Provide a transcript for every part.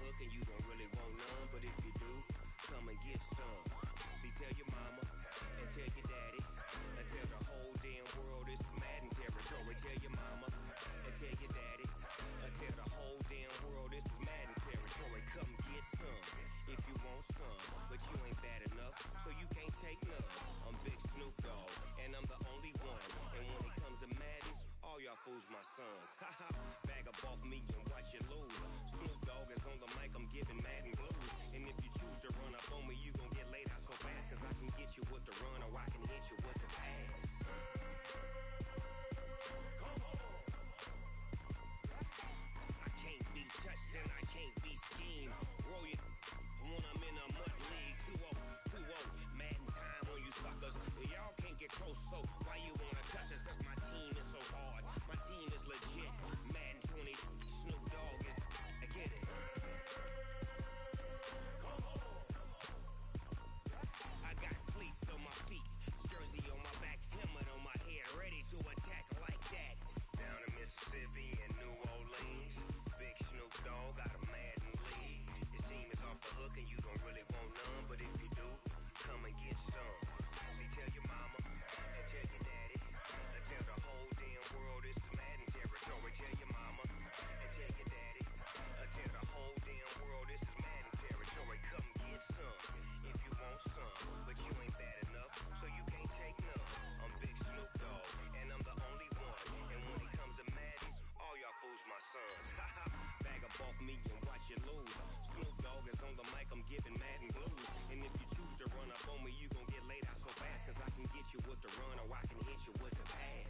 hook and you don't really want none, but if you do, come and get some. See, tell your mama and tell your daddy and tell the whole damn world this is Madden territory. Tell your mama and tell your daddy and tell the whole damn world this is Madden territory. Come get some if you want some, but you ain't bad enough, so you can't take none. I'm Big Snoop Dogg, and I'm the only one. And when it comes to Madden, all y'all fools my sons. Haha, bag up off me and watch you lose. Snoop Dogg is on the mic, I'm giving Madden blues. And if you choose to run up on me, you gon' get laid out so fast, cause I can get you with the run or I can hit you with the pass. I can't be touched and I can't be schemed. Roll it when I'm in a mud league. 2-0, 2-0, Madden time on you suckers. Y'all can't get close, so why you wanna touch us? Cause my team is so hard, my team is legit. Madden 20, Snoop Dogg is, I get it. I got cleats on my feet, jersey on my back, helmet on my head, ready to attack like that. Down in Mississippi and New Orleans, Big Snoop Dogg got a Madden league. Your team is off the hook and you don't really want none, but if you do, come and get some. See, tell your mama and tell your daddy and tell the whole damn world this is Madden territory. Tell your mama and tell your daddy and tell the whole damn world this is Madden territory. Come get some if you want some, but you ain't bad enough, so you can't take none. I'm Big Snoop Dogg, and I'm the only one. And when it comes to Madden, all y'all fools my sons. Haha, bag up off me and watch you lose. Snoop Dogg is on the mic, I'm giving Madden blues. And if you choose to run up on me, you gon' get laid out so fast, cause I can get you with the run or I can hit you with the pass.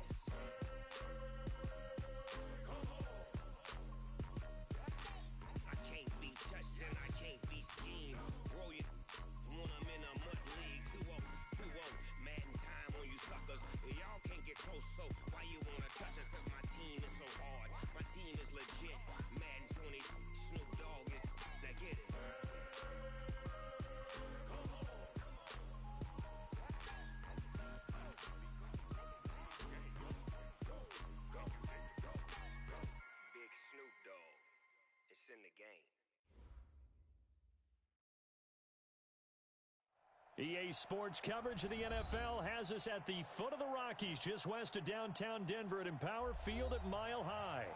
I can't be touched and I can't be schemed. Roll it when I'm in a mud league. 2-0, 2-0, Madden time on you suckers. Y'all can't get close, so why you wanna touch us? Cause my team is so hard, my team is legit. Madden 20, Snoop Dogg is, now get it. Big Snoop Dogg, it's in the game. EA Sports coverage of the NFL has us at the foot of the Rockies, just west of downtown Denver at Empower Field at Mile High.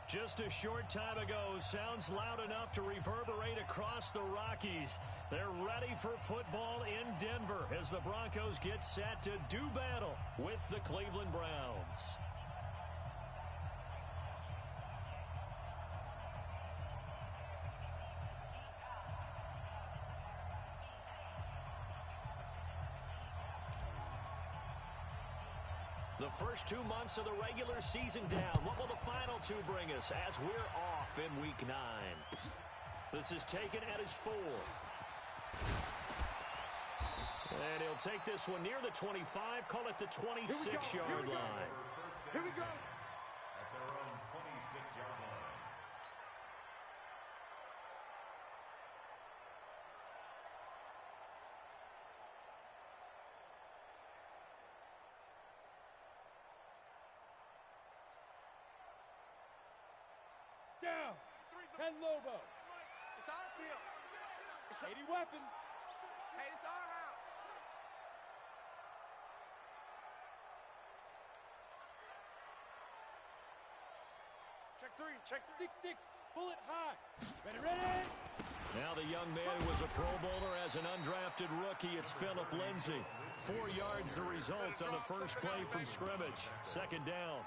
Just a short time ago, sounds loud enough to reverberate across the Rockies. They're ready for football in Denver as the Broncos get set to do battle with the Cleveland Browns. The first 2 months of the regular season down. What will the final two bring us as we're off in Week 9? This is taken at his 4. And he'll take this one near the 25, call it the 26-yard line. Here we go. At their own 26-yard line. Down. 10 Lobo. It's our field. It's 80 weapon. Hey, it's our house. Check 3. Check 6-6. Bullet high. Ready. Now the young man who was a Pro Bowler as an undrafted rookie. It's Phillip Lindsay. 4 yards the result on the first play from scrimmage. Second down.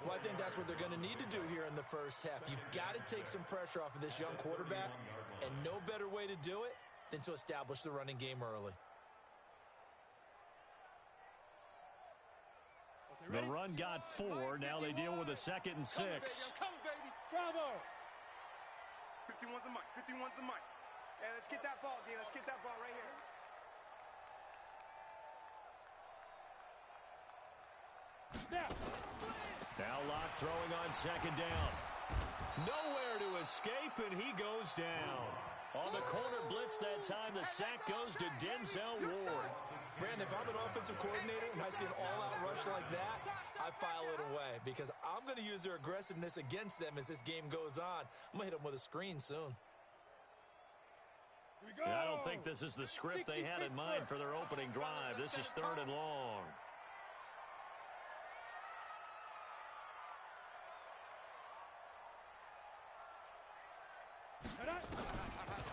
Well, I think that's what they're going to need to do here in the first half. You've got to take some pressure off of this young quarterback, and no better way to do it than to establish the running game early. The run got 4. Now they deal with a 2nd and 6. Come, baby. Bravo. 51's the mic. 51's the mic. Hey, let's get that ball, D. Let's get that ball right here. Now Locke throwing on 2nd down. Nowhere to escape, and he goes down. On the corner blitz that time, the sack goes to Denzel Ward. Brandon, if I'm an offensive coordinator and I see an all-out rush like that, I file it away because I'm going to use their aggressiveness against them as this game goes on. I'm going to hit them with a screen soon. And I don't think this is the script they had in mind for their opening drive. This is 3rd and long.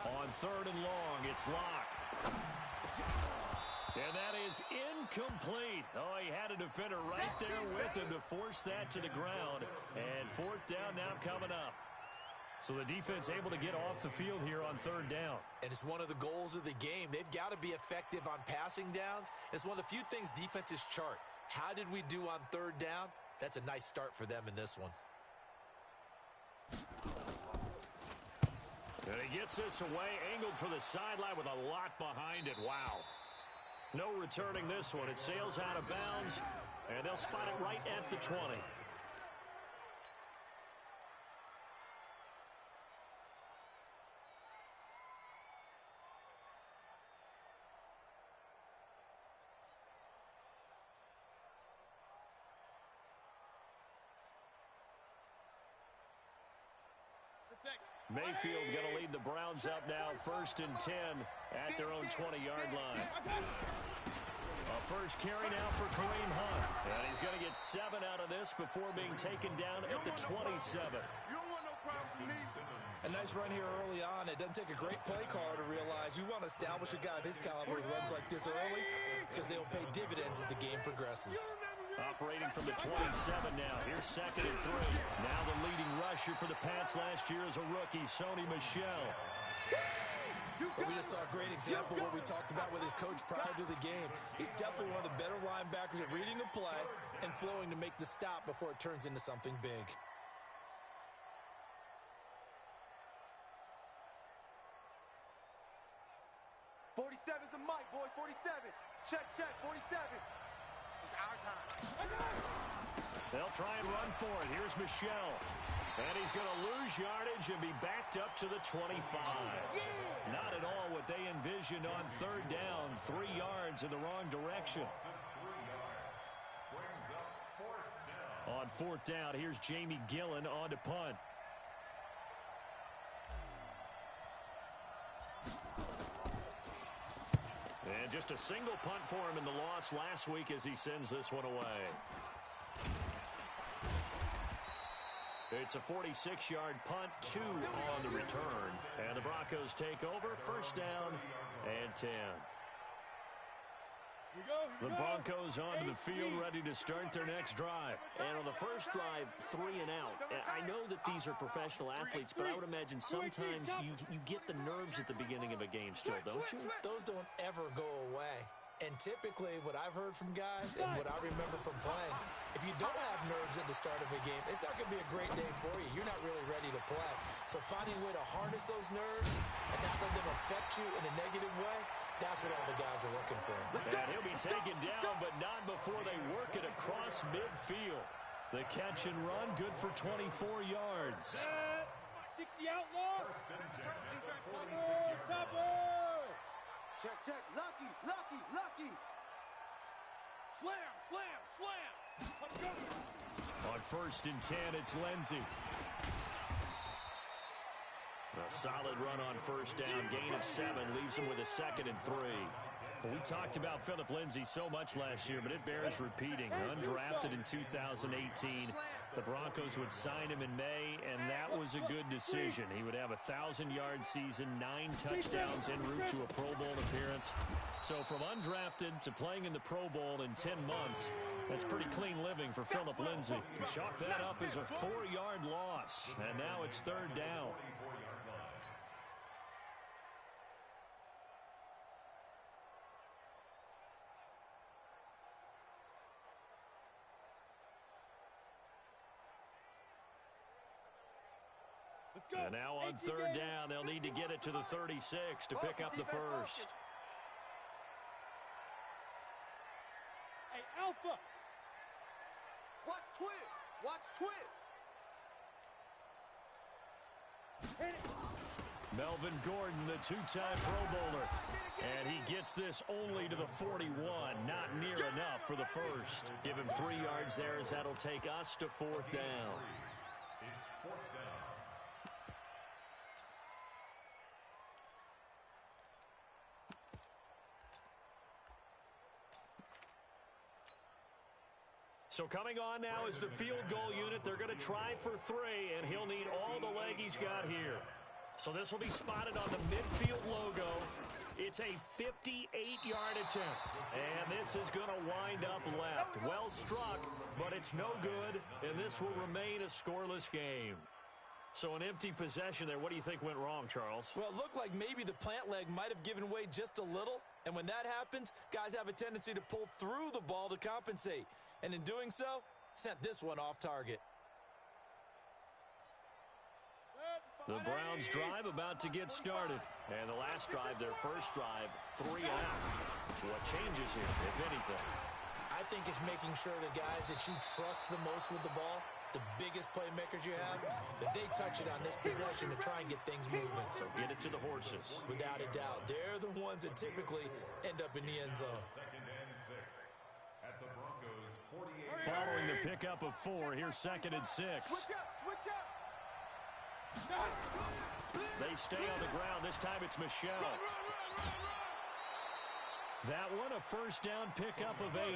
On 3rd and long, it's Locke. And that is incomplete. Oh, he had a defender right there with him to force that to the ground. And 4th down now coming up. So the defense able to get off the field here on 3rd down. And it's one of the goals of the game. They've got to be effective on passing downs. It's one of the few things defenses chart. How did we do on 3rd down? That's a nice start for them in this one. And he gets this away, angled for the sideline with a lot behind it. Wow. No returning this one. It sails out of bounds, and they'll spot it right at the 20. Mayfield going to lead the Browns up now, 1st and 10 at their own 20-yard line. A first carry now for Kareem Hunt. And he's going to get 7 out of this before being taken down at the 27. You don't want no problems from me. A nice run here early on. It doesn't take a great play caller to realize you want to establish a guy of his caliber who runs like this early because they'll pay dividends as the game progresses. Operating from the 27 now. Here's 2nd and 3. Now the leading rusher for the Pats last year is a rookie, Sony Michel. But we just saw a great example of what we talked about with his coach prior to the game. He's definitely one of the better linebackers at reading the play and flowing to make the stop before it turns into something big. '47's the mic, boys. 47. Check, 47. It's our time. They'll try and run for it. Here's Michel. And he's going to lose yardage and be backed up to the 25. Yeah. Not at all what they envisioned on 3rd down. 3 yards in the wrong direction. On 4th down, here's Jamie Gillen on to punt. And just a single punt for him in the loss last week as he sends this one away. It's a 46-yard punt, 2 on the return. And the Broncos take over, 1st down and 10. The Broncos onto the field, ready to start their next drive. And on the first drive, 3 and out. I know that these are professional athletes, but I would imagine sometimes you get the nerves at the beginning of a game still, don't you? Those don't ever go away. And typically, what I've heard from guys and what I remember from playing, if you don't have nerves at the start of a game, it's not going to be a great day for you. You're not really ready to play. So finding a way to harness those nerves and not let them affect you in a negative way, that's what all the guys are looking for. And he'll be taken down, but not before they work it across midfield. The catch and run, good for 24 yards. 60 outlaw. Topper. Check. Lucky. Slam. On 1st and 10, it's Lindsey. A solid run on 1st down, gain of 7, leaves him with a 2nd and 3. Well, we talked about Phillip Lindsay so much last year, but it bears repeating. Undrafted in 2018, the Broncos would sign him in May, and that was a good decision. He would have a 1,000-yard season, 9 touchdowns en route to a Pro Bowl appearance. So from undrafted to playing in the Pro Bowl in 10 months, that's pretty clean living for Phillip Lindsay. Chalk that up as a 4-yard loss, and now it's 3rd down. And now on 3rd down, they'll need to get it to the 36 to pick up the first. Hey, Alpha. Watch twist. Melvin Gordon, the 2-time Pro Bowler. And he gets this only to the 41. Not near enough for the first. Give him 3 yards there as that'll take us to 4th down. So coming on now is the field goal unit. They're going to try for 3, and he'll need all the leg he's got here. So this will be spotted on the midfield logo. It's a 58-yard attempt, and this is going to wind up left. Well struck, but it's no good, and this will remain a scoreless game. So an empty possession there. What do you think went wrong, Charles? Well, it looked like maybe the plant leg might have given way just a little, and when that happens, guys have a tendency to pull through the ball to compensate, and in doing so, sent this one off target. The Browns drive about to get started. And the last drive, their first drive, 3 out. What changes here, if anything? I think it's making sure the guys that you trust the most with the ball, the biggest playmakers you have, that they touch it on this possession to try and get things moving. So get it to the horses. Without a doubt. They're the ones that typically end up in the end zone. Second and 6 at the Broncos 48. Following the pickup of 4, here's 2nd and 6. Switch up, switch up. They stay on the ground. This time it's Michelle. That one, a first down pickup of 8.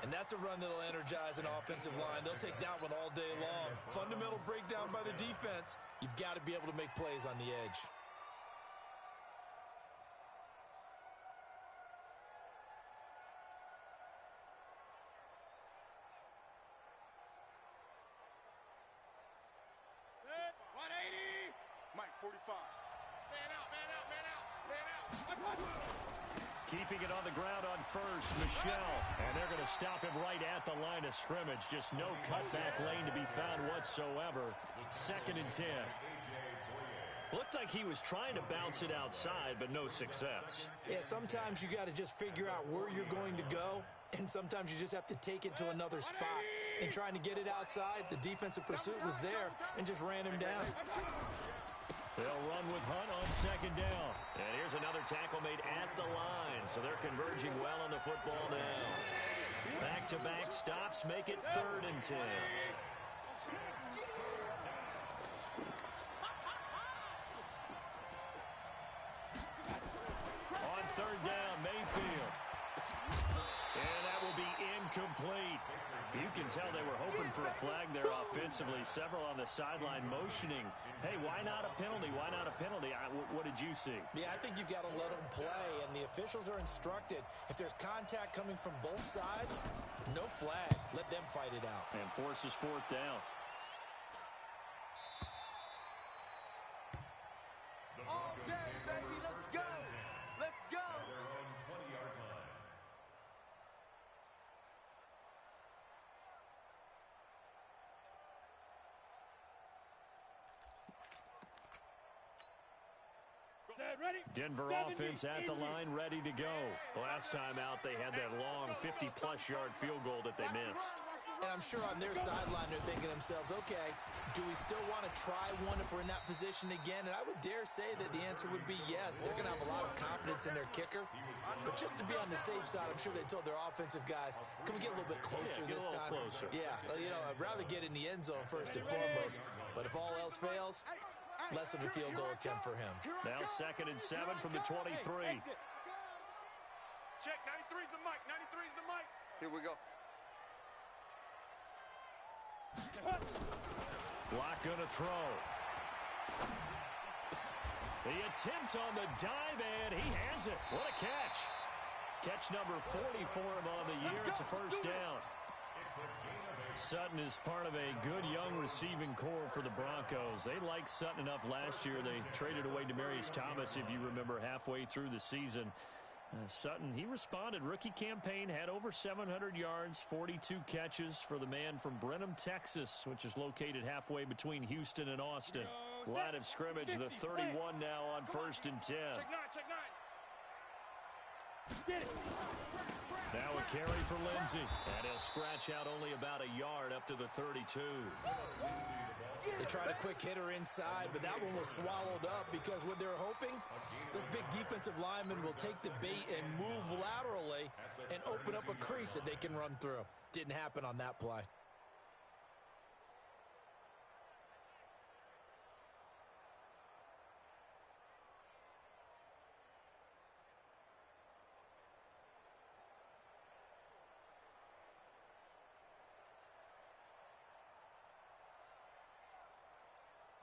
And that's a run that'll energize an offensive line. They'll take that one all day long. Fundamental breakdown by the defense. You've got to be able to make plays on the edge. Mike, 45. Man out, man out, man out, man out. Keeping it on the ground on first, Michelle. And they're going to stop him right at the line of scrimmage. Just no cutback lane to be found whatsoever. 2nd and 10. Looked like he was trying to bounce it outside, but no success. Yeah, sometimes you got to just figure out where you're going to go, and sometimes you just have to take it to another spot. And trying to get it outside, the defensive pursuit was there and just ran him down. They'll run with Hunt on 2nd down. And here's another tackle made at the line. So they're converging well on the football now. Back-to-back stops make it 3rd and 10. On 3rd down, Mayfield. And that will be incomplete. You can tell they were hoping for a flag there offensively. Several on the sideline motioning. Hey, why not a penalty? Why not a penalty? What did you see? Yeah, I think you've got to let them play, and the officials are instructed. If there's contact coming from both sides, no flag. Let them fight it out. And forces 4th down. All day, baby, let's go. Let's go. Their own 20-yard line. Set, ready. Denver 70, offense at the Indy. line, ready to go. Last time out, they had that long 50-plus yard field goal that they missed. And I'm sure on their sideline they're thinking to themselves, okay, do we still want to try one if we're in that position again? And I would dare say that the answer would be yes. They're going to have a lot of confidence in their kicker. But just to be on the safe side, I'm sure they told their offensive guys, can we get a little bit closer Yeah, get a this little time? closer. Yeah, you know, I'd rather get in the end zone first and foremost. But if all else fails, less of a field goal attempt for him. Now 2nd and 7 from the 23. Check, 93's the mic, 93's the mic. Here we go. Block going to throw. The attempt on the dive, and he has it. What a catch. Catch number 40 for him on the year. It's a first down. Sutton is part of a good young receiving core for the Broncos. They liked Sutton enough last year. They traded away Demaryius Thomas, if you remember, halfway through the season. Sutton, he responded. Rookie campaign, had over 700 yards, 42 catches for the man from Brenham, Texas, which is located halfway between Houston and Austin. Line of scrimmage, the 31 now on 1st and 10. Check 9, check 9. Get it. Now a carry for Lindsey. And he'll scratch out only about a yard up to the 32. They tried a quick hitter inside, but that one was swallowed up because what they're hoping, those big defensive linemen will take the bait and move laterally and open up a crease that they can run through. Didn't happen on that play.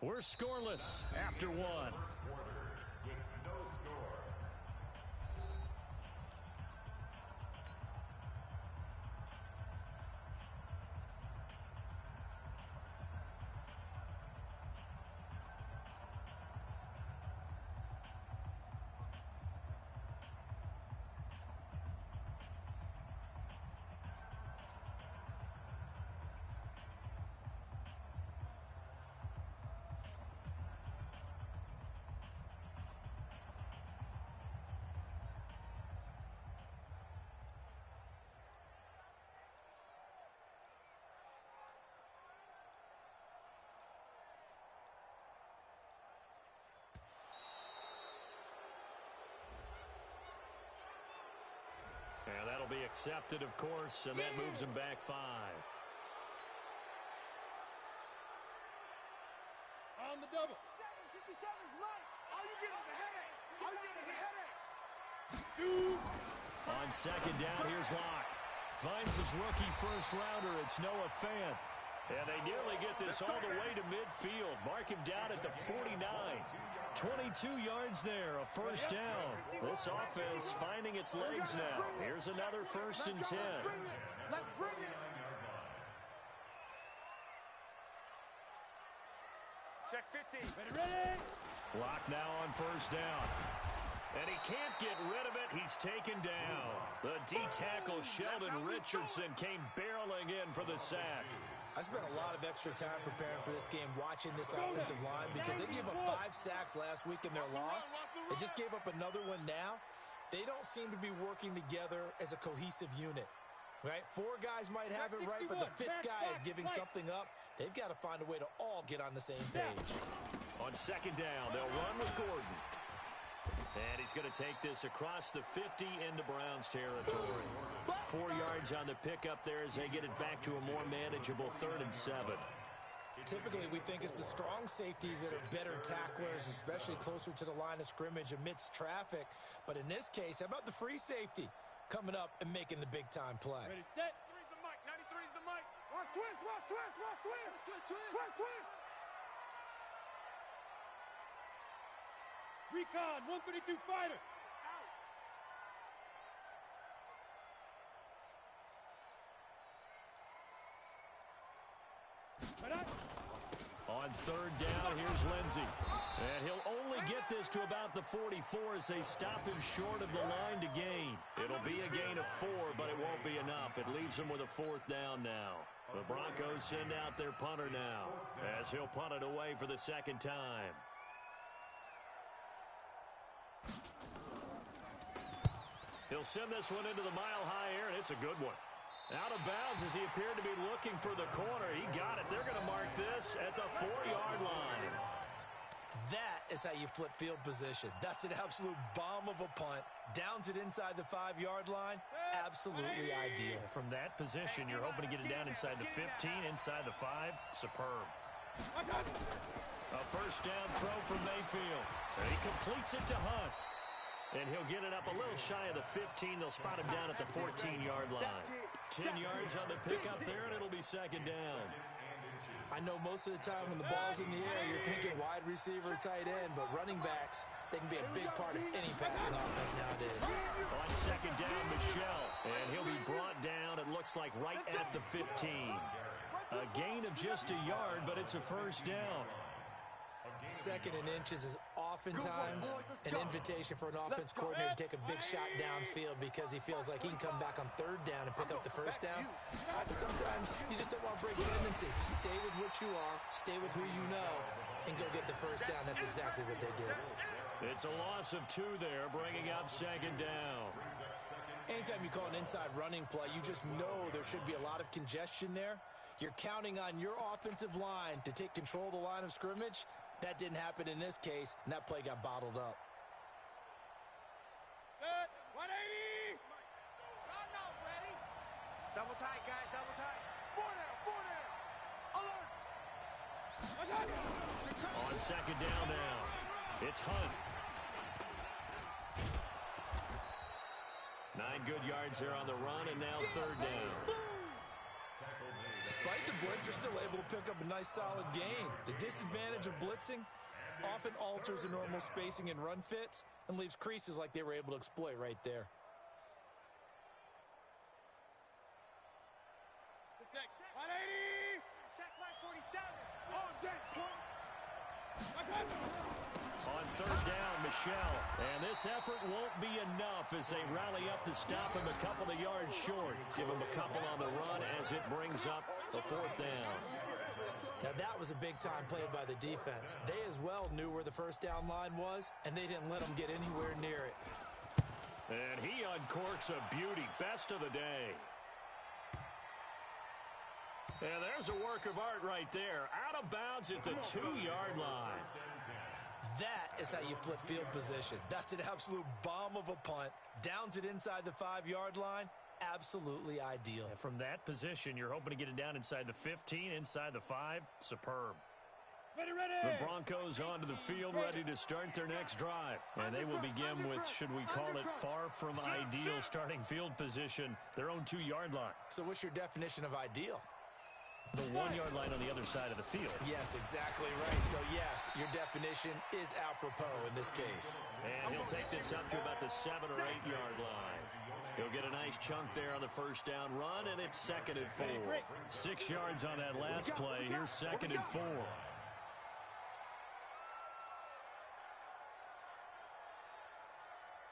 We're scoreless after one. With no score. And that'll be accepted, of course, and that moves him back 5. On the double. 57's Mike. All you get is a headache. All you get is a headache. Two. On second down, here's Locke. Finds his rookie first rounder. It's Noah Fant. And they nearly get this all the way to midfield. Mark him down at the 49. 22 yards there, a first down. This offense finding its legs now. Here's another 1st and 10. Let's bring it. Check 50. Ready. Locke now on first down. And he can't get rid of it. He's taken down. The D-tackle Sheldon Richardson came barreling in for the sack. I spent a lot of extra time preparing for this game watching this offensive line because they gave up 5 sacks last week in their loss. They just gave up another one now. They don't seem to be working together as a cohesive unit, right? 4 guys might have it right, but the 5th guy is giving something up. They've got to find a way to all get on the same page. On second down, they'll run with Gordon. And he's going to take this across the 50 into Browns territory. 4 yards on the pickup there as they get it back to a more manageable 3rd and 7. Typically, we think it's the strong safeties that are better tacklers, especially closer to the line of scrimmage amidst traffic. But in this case, how about the free safety coming up and making the big-time play? Ready, set. 93's the mic. 93's the mic. Watch twist. Watch twist. Watch twist. Twist. Twist. Recon, 132 fighter. On 3rd down, here's Lindsey. And he'll only get this to about the 44 as they stop him short of the line to gain. It'll be a gain of 4, but it won't be enough. It leaves them with a 4th down now. The Broncos send out their punter now as he'll punt it away for the 2nd time. He'll send this one into the mile-high air, and it's a good one. Out of bounds as he appeared to be looking for the corner. He got it. They're going to mark this at the 4-yard line. That is how you flip field position. That's an absolute bomb of a punt. Downs it inside the 5-yard line. Absolutely ideal. From that position, you're hoping to get it down inside the 15, inside the 5. Superb. A first down throw from Mayfield. And he completes it to Hunt. And he'll get it up a little shy of the 15. They'll spot him down at the 14-yard line. 10 yards on the pickup there, and it'll be 2nd down. I know most of the time when the ball's in the air, you're thinking wide receiver, tight end, but running backs, they can be a big part of any passing offense nowadays. On 2nd down, Michelle. And he'll be brought down, it looks like, right at the 15. A gain of just a yard, but it's a first down. 2nd and inches is oftentimes an invitation for an offense coordinator to take a big shot downfield because he feels like he can come back on 3rd down and pick up the first down. Sometimes you just don't want to break tendency. Stay with what you are, stay with who you know, and go get the first down. That's exactly what they did. It's a loss of 2 there, bringing up 2nd down. Anytime you call an inside running play, you just know there should be a lot of congestion there. You're counting on your offensive line to take control of the line of scrimmage. That didn't happen in this case, and that play got bottled up. 180. Ready. Double tight, guys. Double tight. 4 there. Alert. On 2nd down now, it's Hunt. 9 good yards there on the run, and now 3rd down. Despite the blitz, they're still able to pick up a nice solid gain. The disadvantage of blitzing often alters the normal spacing and run fits and leaves creases like they were able to exploit right there. Check 180. Check 47. On deck, punk. On third down, Michel. And this effort won't be enough as they rally up to stop him a couple of yards short. Give him a couple on the run as it brings up the fourth down. Now that was a big-time play by the defense. They as well knew where the first down line was, and they didn't let them get anywhere near it. And he uncorks a beauty. Best of the day. And there's a work of art right there. Out of bounds at the 2-yard line. That is how you flip field position. That's an absolute bomb of a punt. Downs it inside the 5-yard line. Absolutely ideal. And from that position, you're hoping to get it down inside the 15, inside the 5. Superb. Ready. The Broncos onto the field, ready to start their next drive. And they will begin with, should we call it, far from ideal starting field position, their own 2-yard line. So what's your definition of ideal? The 1-yard line on the other side of the field. Yes, exactly right. So, yes, your definition is apropos in this case. And he'll take this up to about the 7- or 8-yard line. He'll get a nice chunk there on the first down run, and it's 2nd and 4. 6 yards on that last play. Here's 2nd and 4.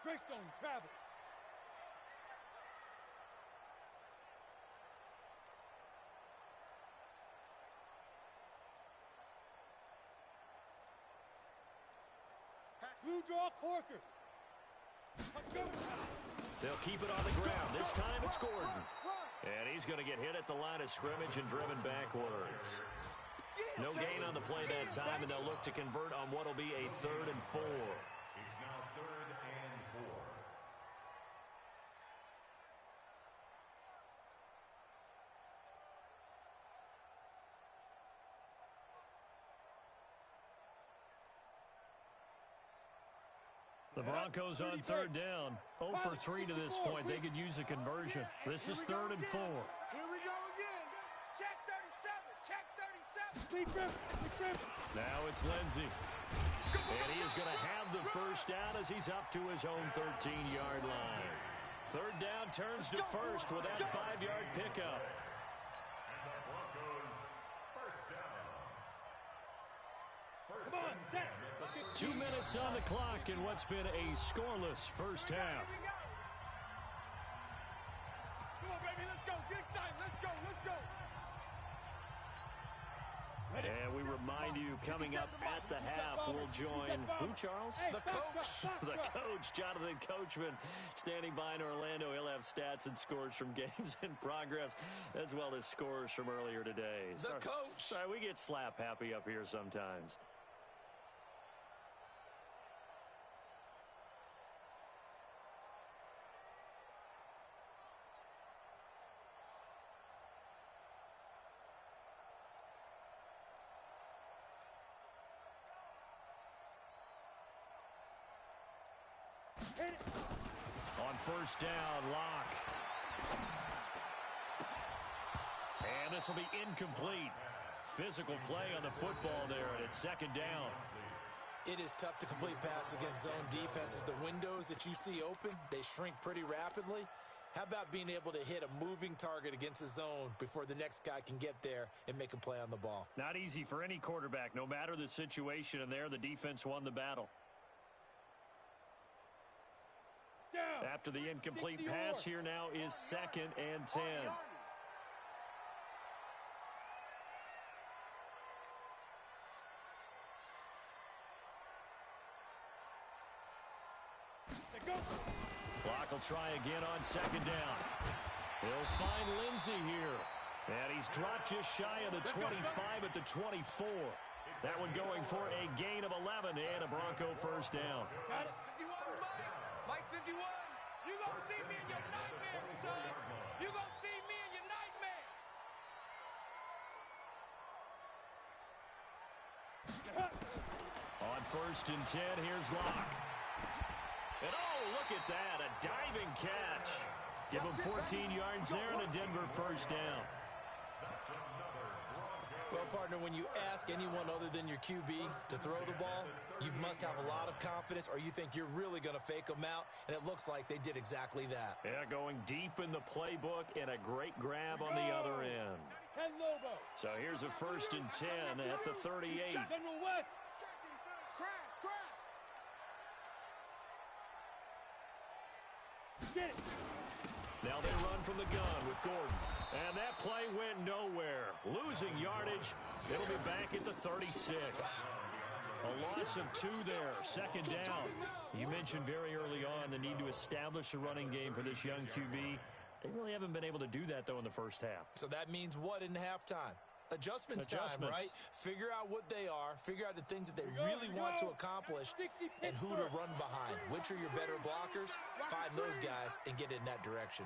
Greystone travel. Blue draw corkers. They'll keep it on the ground. This time it's Gordon. And he's going to get hit at the line of scrimmage and driven backwards. No gain on the play that time, and they'll look to convert on what will be a 3rd and 4. It's now 3rd and 4. The Broncos on 3rd down. 0 for 3 to this point. They could use a conversion. This is 3rd and 4. Here we go again. Check 37. Check 37. Now it's Lindsey. And he is going to have the first down as he's up to his own 13-yard line. 3rd down turns to first with that 5-yard pickup. And the Broncos first down. Come on, set. 2 minutes on the clock in what's been a scoreless first half. Come on, baby, let's go. Get excited. Let's go. And we remind you, coming up at the half, we'll join who, Charles? The coach. The coach, Jonathan Coachman, standing by in Orlando. He'll have stats and scores from games in progress, as well as scores from earlier today. The coach. Sorry, we get slap happy up here sometimes. On first down, Locke. And this will be incomplete. Physical play on the football there, and it's 2nd down. It is tough to complete passes against zone defenses. The windows that you see open, they shrink pretty rapidly. How about being able to hit a moving target against a zone before the next guy can get there and make a play on the ball? Not easy for any quarterback, no matter the situation, and there the defense won the battle. After the incomplete pass, here now is 2nd and 10. Clock will try again on 2nd down. He'll find Lindsey here. And he's dropped just shy of the 25 at the 24. That one going for a gain of 11 and a Bronco first down. Got it. 51, Mike 51. You gonna see me in your nightmares, son. You gonna see me in your nightmares. On 1st and 10, here's Locke. And oh, look at that, a diving catch. Give him 14 yards there and a Denver first down. when you ask anyone other than your QB to throw the ball, you must have a lot of confidence or you think you're really going to fake them out, and it looks like they did exactly that. Yeah, going deep in the playbook and a great grab on the other end. So here's a 1st and 10 at the 38. General West. Get it. Now they run from the gun with Gordon. And that play went nowhere. Losing yardage. It'll be back at the 36. A loss of 2 there. 2nd down. You mentioned very early on the need to establish a running game for this young QB. They really haven't been able to do that, though, in the first half. So that means what in halftime? Adjustments time, right? Figure out what they are, figure out the things that they really want to accomplish, and who to run behind. Which are your better blockers? Find those guys and get in that direction.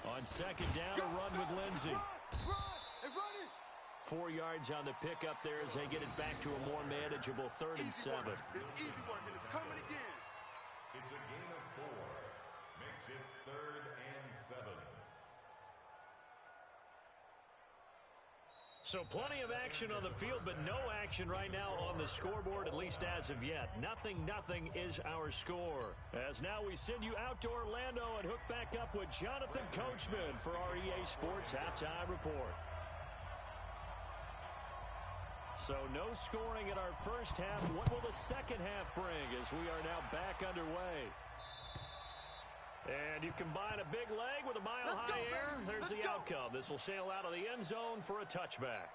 On 2nd down, a run with Lindsey. 4 yards on the pickup there as they get it back to a more manageable 3rd and 7. It's easy work, and it's coming again. It's a gain of 4. Makes it 3rd and 7. So plenty of action on the field, but no action right now on the scoreboard, at least as of yet. 0-0 is our score. As now we send you out to Orlando and hook back up with Jonathan Coachman for our EA Sports Halftime Report. So no scoring in our first half. What will the second half bring as we are now back underway? And you combine a big leg with a mile-high air. There's the outcome. This will sail out of the end zone for a touchback.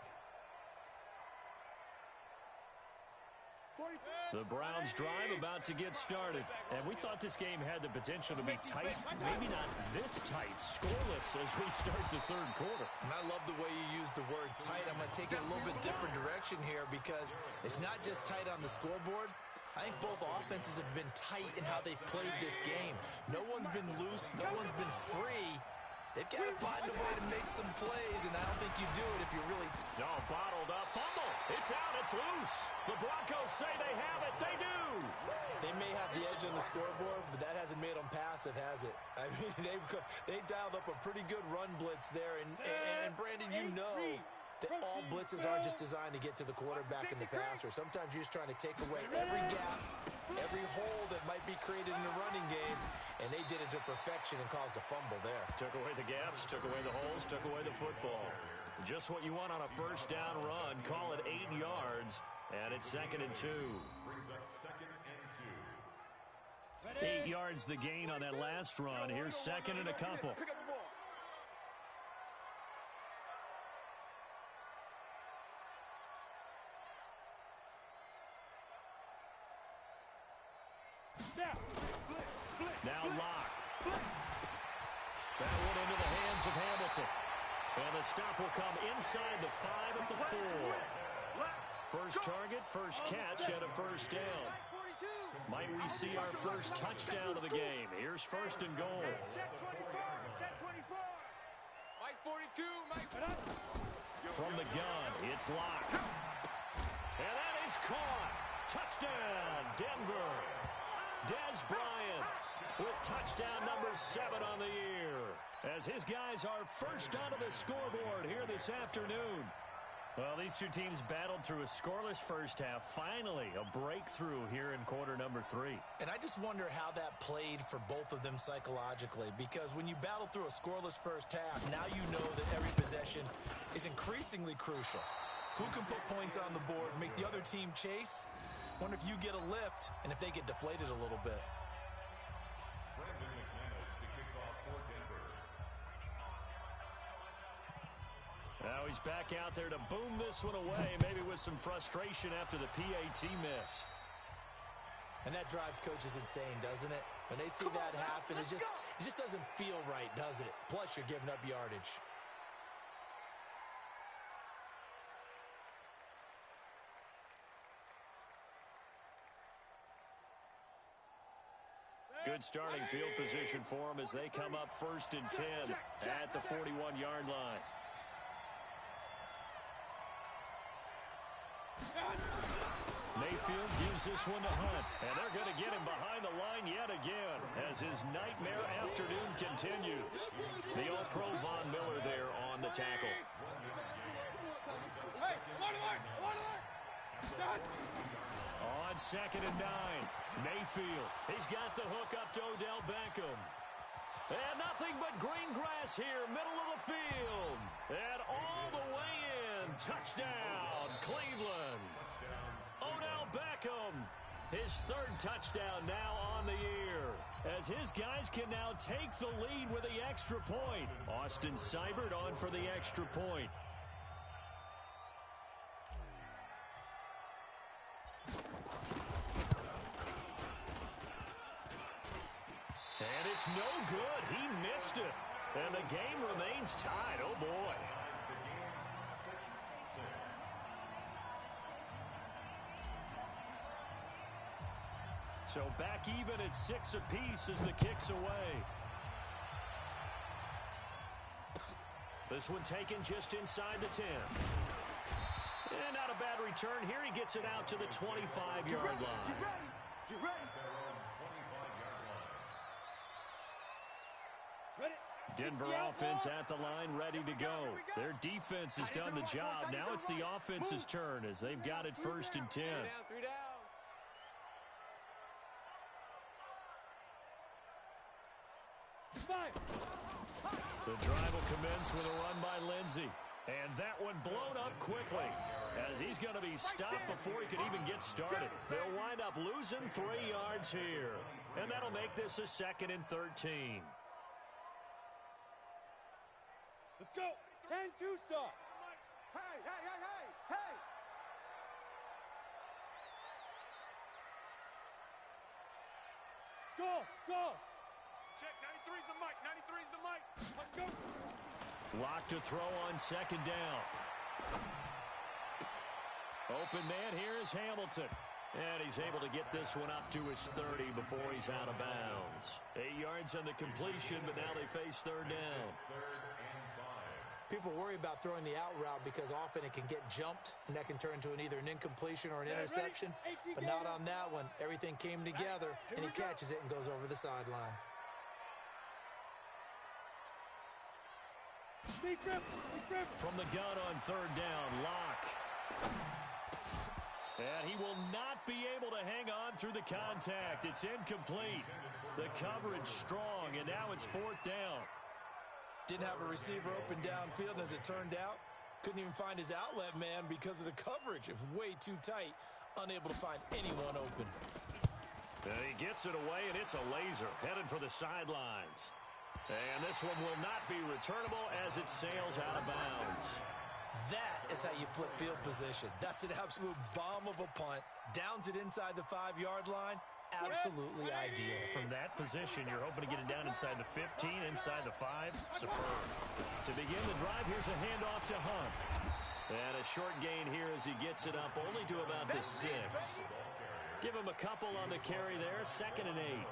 The Browns drive about to get started. And we thought this game had the potential to be tight. Maybe not this tight. Scoreless as we start the 3rd quarter. And I love the way you use the word tight. I'm going to take it a little bit different direction here because it's not just tight on the scoreboard. I think both offenses have been tight in how they've played this game. No one's been loose. No one's been free. They've got to find a way to make some plays, and I don't think you do it if you're really... No, bottled up. Fumble. It's out. It's loose. The Broncos say they have it. They do. They may have the edge on the scoreboard, but that hasn't made them passive, has it? I mean, they dialed up a pretty good run blitz there, and Brandon, you know that all blitzes aren't just designed to get to the quarterback and the passer. Sometimes you're just trying to take away every gap, every hole that might be created in the running game, and they did it to perfection and caused a fumble there. Took away the gaps, took away the holes, took away the football. Just what you want on a 1st down run. Call it 8 yards, and it's 2nd and 2. Brings up 2nd and 2. 8 yards the gain on that last run. Here's 2nd and a couple. Pick up the ball. Now Locke. That one into the hands of Hamilton. And the stop will come inside the 5 at the 4. First target, first catch, and a 1st down. Might we see our first touchdown of the game? Here's 1st and goal. Check 24. Check 24. Mike 42, Mike. From the gun, it's Locke. And that is caught. Touchdown, Denver. Dez Bryant with touchdown number 7 on the year. As his guys are first onto the scoreboard here this afternoon. Well, these two teams battled through a scoreless first half. Finally, a breakthrough here in quarter number 3. And I just wonder how that played for both of them psychologically, because when you battle through a scoreless first half, now you know that every possession is increasingly crucial. Who can put points on the board, make the other team chase? Wonder if you get a lift and if they get deflated a little bit. Brandon McManus to kick off for Denver. Now he's back out there to boom this one away, maybe with some frustration after the PAT miss. And that drives coaches insane, doesn't it? When they see that happen, it just doesn't feel right, does it? Plus, you're giving up yardage. Good starting field position for them as they come up 1st and 10 at the 41-yard line. Mayfield gives this one to Hunt, and they're going to get him behind the line yet again as his nightmare afternoon continues. The All-Pro Von Miller there on the tackle. Hey, On 2nd and 9, Mayfield. He's got the hook up to Odell Beckham. And nothing but green grass here, middle of the field. And all the way in. Touchdown, Cleveland. Odell Beckham, his 3rd touchdown now on the year, as his guys can now take the lead with the extra point. Austin Seibert on for the extra point. And it's no good. He missed it. And the game remains tied. Oh, boy. So back even at 6 apiece as the kick's away. This one taken just inside the 10. And not a bad return here. He gets it out to the 25-yard line. Get ready. Denver offense at the line, ready to go. Their defense has done the job. Now it's the offense's turn as they've got it 1st and 10. 3 down. The drive will commence with a run by Lindsey. And that one blown up quickly as he's going to be stopped before he could even get started. They'll wind up losing 3 yards here. And that'll make this a 2nd and 13. Let's go. 10 Tucson. Hey, hey, hey, hey, hey. Go, go. Check, 93's the mic, 93's the mic. Let's go. Lock to throw on 2nd down. Open man here is Hamilton. And he's able to get this one up to his 30 before he's out of bounds. 8 yards on the completion, but now they face 3rd down. People worry about throwing the out route because often it can get jumped, and that can turn into either an incompletion or an interception. But not on that one. Everything came together, and he catches it and goes over the sideline. From the gun on 3rd down, Locke. And he will not be able to hang on through the contact. It's incomplete. The coverage strong, and now it's 4th down. Didn't have a receiver open downfield, and as it turned out, couldn't even find his outlet man because of the coverage. It was way too tight, unable to find anyone open. And he gets it away, and it's a laser headed for the sidelines. And this one will not be returnable as it sails out of bounds. That is how you flip field position. That's an absolute bomb of a punt. Downs it inside the 5-yard line. Absolutely ideal. From that position, you're hoping to get it down inside the 15, inside the 5. Superb. To begin the drive, here's a handoff to Hunt. And a short gain here as he gets it up only to about the 6. Give him a couple on the carry there, 2nd and 8.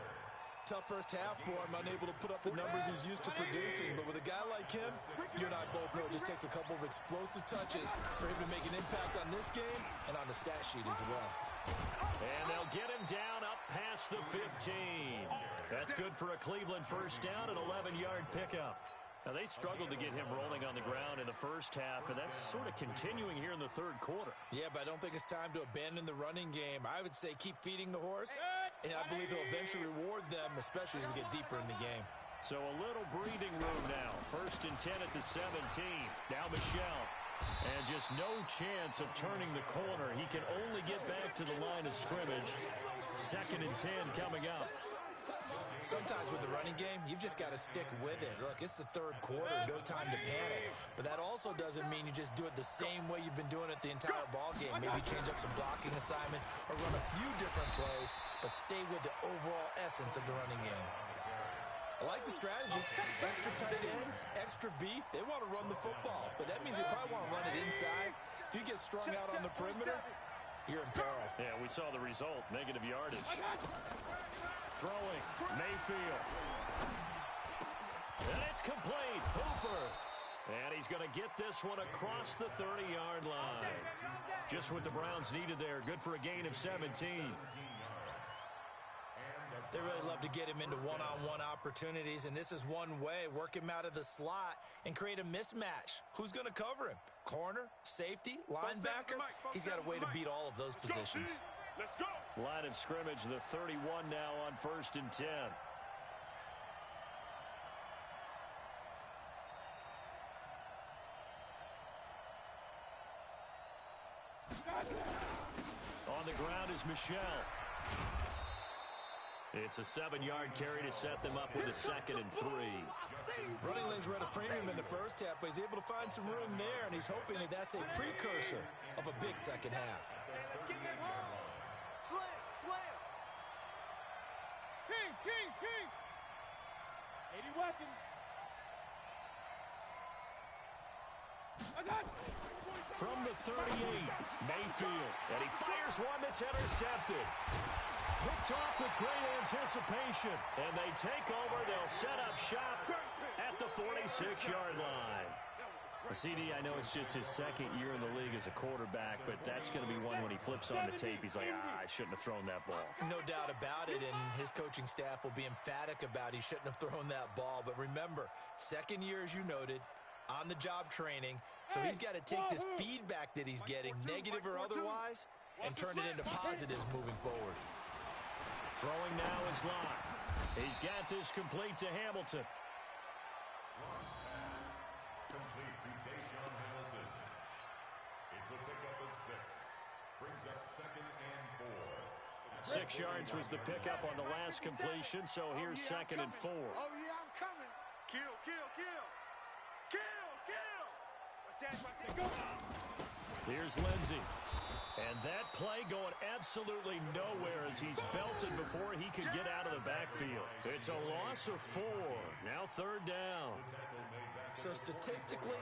Tough first half for him, unable to put up the numbers he's used to producing. But with a guy like him, you and I both know it just takes a couple of explosive touches for him to make an impact on this game and on the stat sheet as well. And they'll get him down up past the 15. That's good for a Cleveland 1st down, an 11-yard pickup. Now, they struggled to get him rolling on the ground in the first half, and that's sort of continuing here in the 3rd quarter. Yeah, but I don't think it's time to abandon the running game. I would say keep feeding the horse, and I believe he'll eventually reward them, especially as we get deeper in the game. So a little breathing room now. 1st and 10 at the 17. Now Michel. And just no chance of turning the corner. He can only get back to the line of scrimmage. 2nd and 10 coming up. Sometimes with the running game, you've just got to stick with it. Look, it's the 3rd quarter, no time to panic. But that also doesn't mean you just do it the same way you've been doing it the entire ball game. Maybe change up some blocking assignments or run a few different plays, but stay with the overall essence of the running game. I like the strategy. Extra tight ends, extra beef. They want to run the football, but that means they probably want to run it inside. If you get strung out on the perimeter, you're in peril. Yeah, we saw the result, negative yardage. Throwing, Mayfield. And it's complete. Hooper. And he's going to get this one across the 30-yard line. Just what the Browns needed there. Good for a gain of 17. They really love to get him into one-on-one opportunities, and this is one way. Work him out of the slot and create a mismatch. Who's going to cover him? Corner, safety, linebacker? He's got a way to beat all of those positions. Let's go. Line of scrimmage, the 31 now on 1st and 10. On the ground is Michel. It's a 7-yard carry to set them up with a 2nd and 3. Running lanes were at a premium in the first half, but he's able to find some room there, and he's hoping that that's a precursor of a big second half. Hey, let's get them home. Slam, slam. King, king, king. 80 weapons. I got it. From the 38, Mayfield. And he fires one that's intercepted. Picked off with great anticipation. And they take over. They'll set up shop at the 46-yard line. CD, I know it's just his 2nd year in the league as a quarterback, but that's going to be one when he flips on the tape. He's like, I shouldn't have thrown that ball. No doubt about it, and his coaching staff will be emphatic about he shouldn't have thrown that ball. But remember, 2nd year, as you noted, on-the-job training, so he's got to take this feedback that he's getting, negative or otherwise, and turn it into positives moving forward. Throwing now is Locke. He's got this complete to Hamilton. Complete to Deshaun Hamilton. It's a pickup of 6. Brings up 2nd and 4. 6 yards was the pickup on the last completion, so here's 2nd and 4. Oh, yeah, I'm coming. Kill, kill, kill. Kill, kill. Watch that, go. Here's Lindsey. And that play going absolutely nowhere as he's belted before he could get out of the backfield. It's a loss of 4. Now 3rd down. So statistically,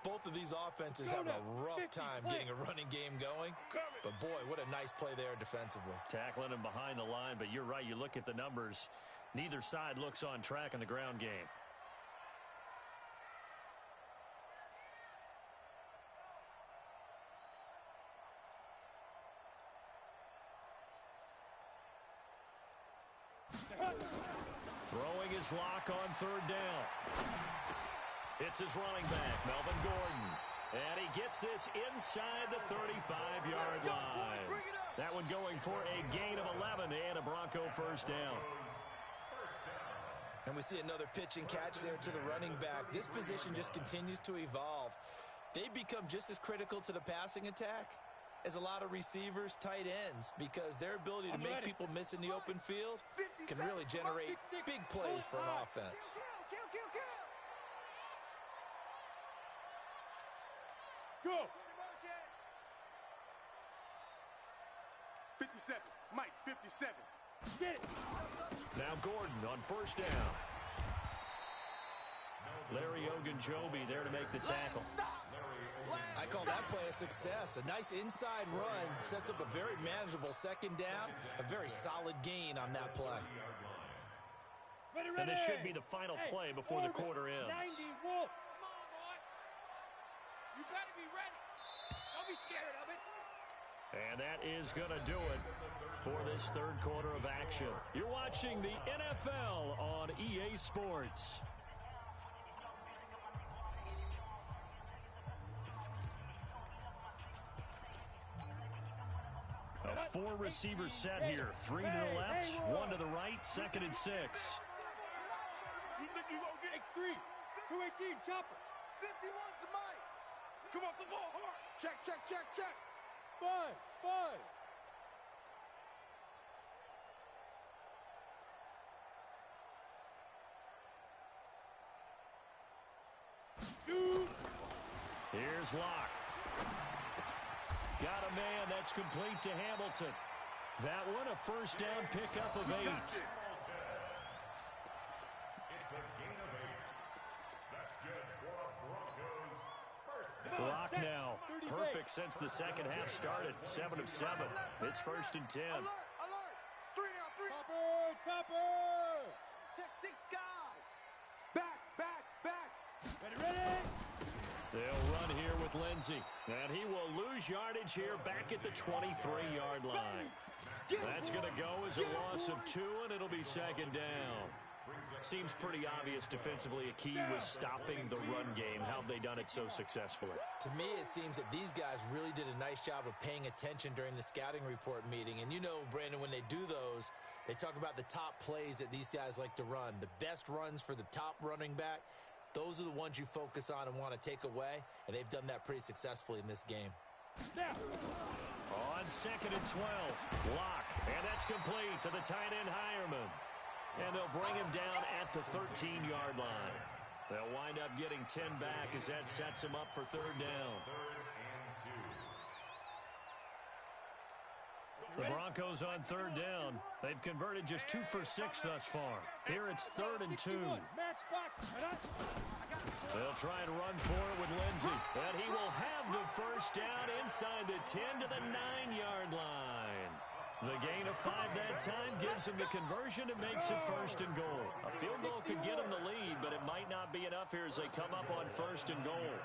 both of these offenses have a rough time getting a running game going. But boy, what a nice play there defensively. Tackling him behind the line, but you're right. You look at the numbers. Neither side looks on track in the ground game. Throwing his Lock on 3rd down. It's his running back, Melvin Gordon. And he gets this inside the 35-yard line. That one going for a gain of 11 and a Bronco 1st down. And we see another pitch and catch there to the running back. This position just continues to evolve. They become just as critical to the passing attack as a lot of receivers, tight ends, because their ability to make people miss in the open field can really generate big plays for an offense. Kill, kill, kill. Go. 57. Mike, 57. Get it. Now Gordon on 1st down. Larry Ogunjobi there to make the tackle. I call that play a success. A nice inside run sets up a very manageable 2nd down, a very solid gain on that play. Ready, And this should be the final play before the quarter ends. 90 Wolf. Come on, boy. You better be ready. Don't be scared of it. And that is going to do it for this 3rd quarter of action. You're watching the NFL on EA Sports. A 4-receiver set here. 3 to the left, 1 to the right, 2nd and 6. You think you gonna get X3? 218, chopper. 51's the Mike. Come off the ball hard. Check, check, check, check. Buzz, buzz. Shoot. Here's Locke. Got a man that's complete to Hamilton. That one a 1st down pickup of 8. It's a gain of 8. That's good for a Broncos 1st down. Locke now. Perfect since the 2nd half started. 7 of 7. It's 1st and 10. Alert, alert. 3 now, 3. Topper, topper. Check 6 guys. Back, back, back. Ready, ready. Lindsey. And he will lose yardage here back at the 23-yard line. That's going to go as a loss of 2, and it'll be second down. Seems pretty obvious defensively a key was stopping the run game. How have they done it so successfully? To me, it seems that these guys really did a nice job of paying attention during the scouting report meeting. And you know, Brandon, when they do those, they talk about the top plays that these guys like to run. The best runs for the top running back, those are the ones you focus on and want to take away. And they've done that pretty successfully in this game. On second and 12, Locke. And that's complete to the tight end, Hireman. And they'll bring him down at the 13-yard line. They'll wind up getting 10 back as that sets him up for third down. The Broncos on third down. They've converted just 2 for 6 thus far. Here it's 3rd and 2. They'll try and run for it with Lindsey. And he will have the first down inside the 10 to the 9-yard line. The gain of 5 that time gives him the conversion and makes it 1st and goal. A field goal could get him the lead, but it might not be enough here as they come up on 1st and goal.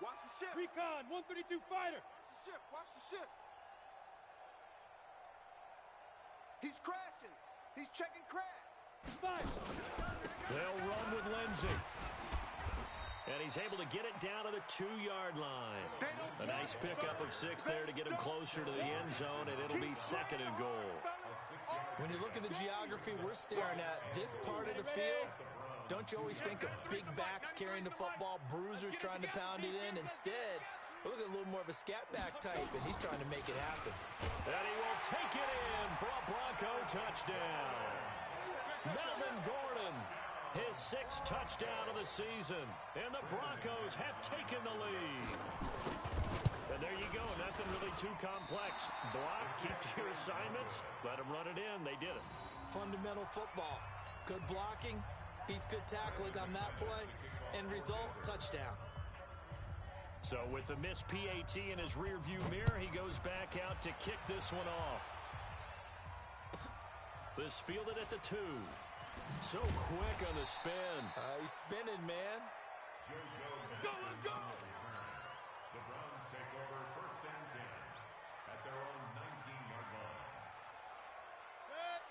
Watch the ship. Recon, 132 fighter. Watch the ship. Watch the ship. He's crashing. He's checking crash. Five. They'll run with Lindsey. And he's able to get it down to the 2-yard line. A nice pickup of 6 there to get him closer to the end zone, and it'll be 2nd and goal. When you look at the geography we're staring at, this part of the field, don't you always think of big backs carrying the football, bruisers trying to pound it in? Instead, look at a little more of a scat back type, and he's trying to make it happen. And he will take it in for a Bronco touchdown. Melvin Gordon, his 6th touchdown of the season, and the Broncos have taken the lead. And there you go, nothing really too complex. Block, keep to your assignments, let them run it in. They did it. Fundamental football. Good blocking, beats good tackling on that play, end result, touchdown. So with the missed PAT in his rearview mirror, he goes back out to kick this one off. This fielded at the 2. So quick on the spin. He's spinning, man. Go, let's go! The Browns take over 1st and 10 at their own 19-yard line.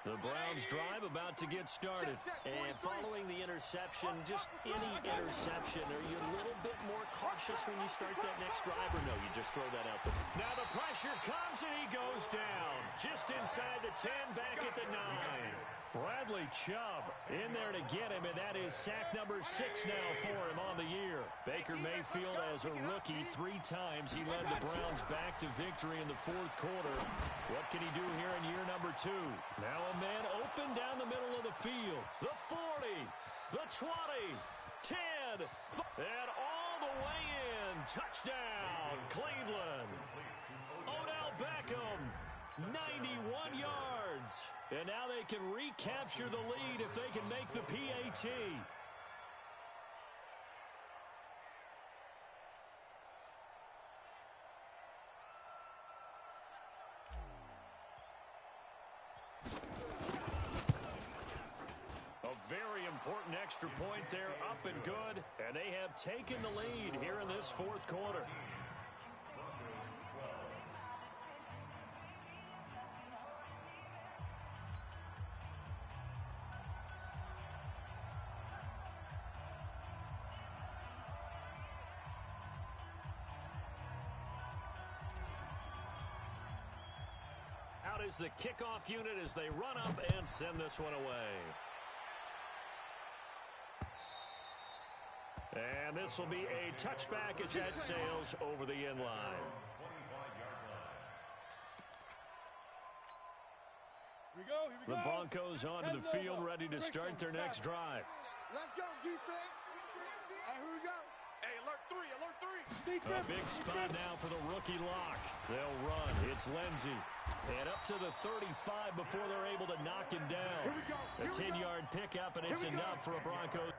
The Browns drive about to get started. And following the interception, just any interception, are you a little bit more cautious when you start that next drive, or no, you just throw that out there? Now the pressure comes and he goes down. Just inside the 10, back at the 9. Bradley Chubb in there to get him, and that is sack number 6 now for him on the year. Baker Mayfield, as a rookie, 3 times he led the Browns back to victory in the 4th quarter. What can he do here in year number 2? Now a man open down the middle of the field. The 40, the 20, 10, and all the way in. Touchdown, Cleveland. Odell Beckham, 91 yards. And now they can recapture the lead if they can make the PAT. A very important extra point there, up and good. And they have taken the lead here in this 4th quarter. Out is the kickoff unit as they run up and send this one away. And this will be a touchback as that sails over the end line. Here we go. The Broncos onto the field, ready to start their next drive. Let's go, defense. Hey, here we go. Hey, alert 3, alert 3. A big spot now for the rookie Locke. They'll run. It's Lindsey. And up to the 35 before they're able to knock him down. A 10-yard pickup, and it's enough for a Broncos.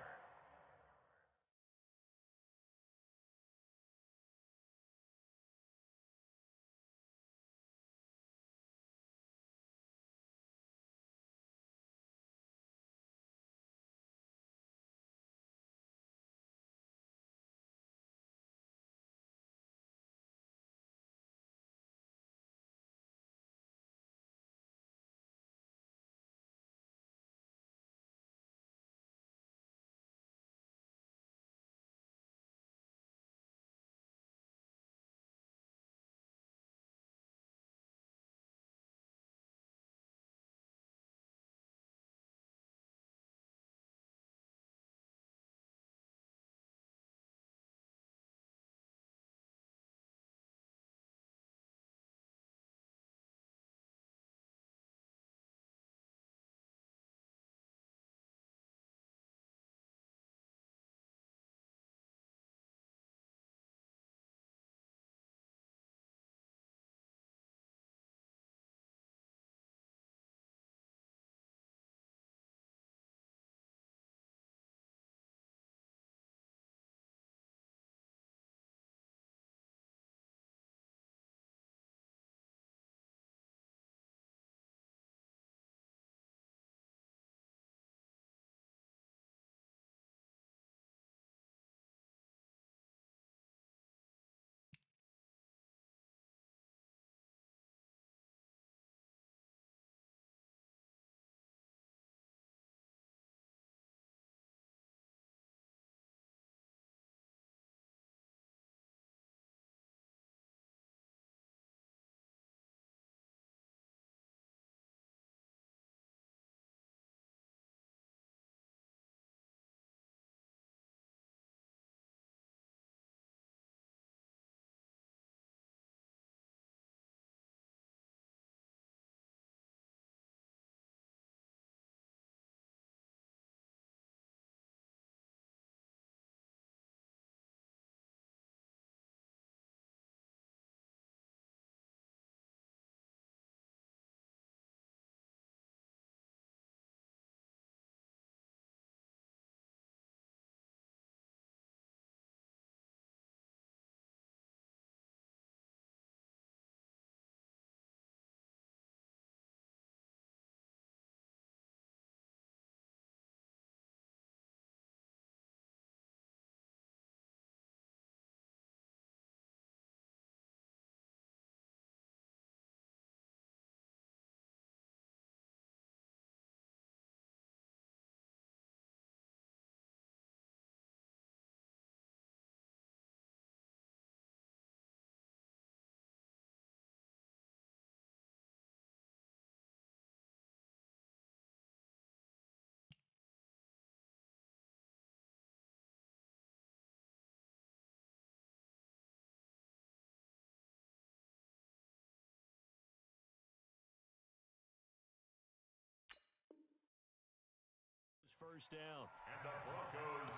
first down. And the Broncos,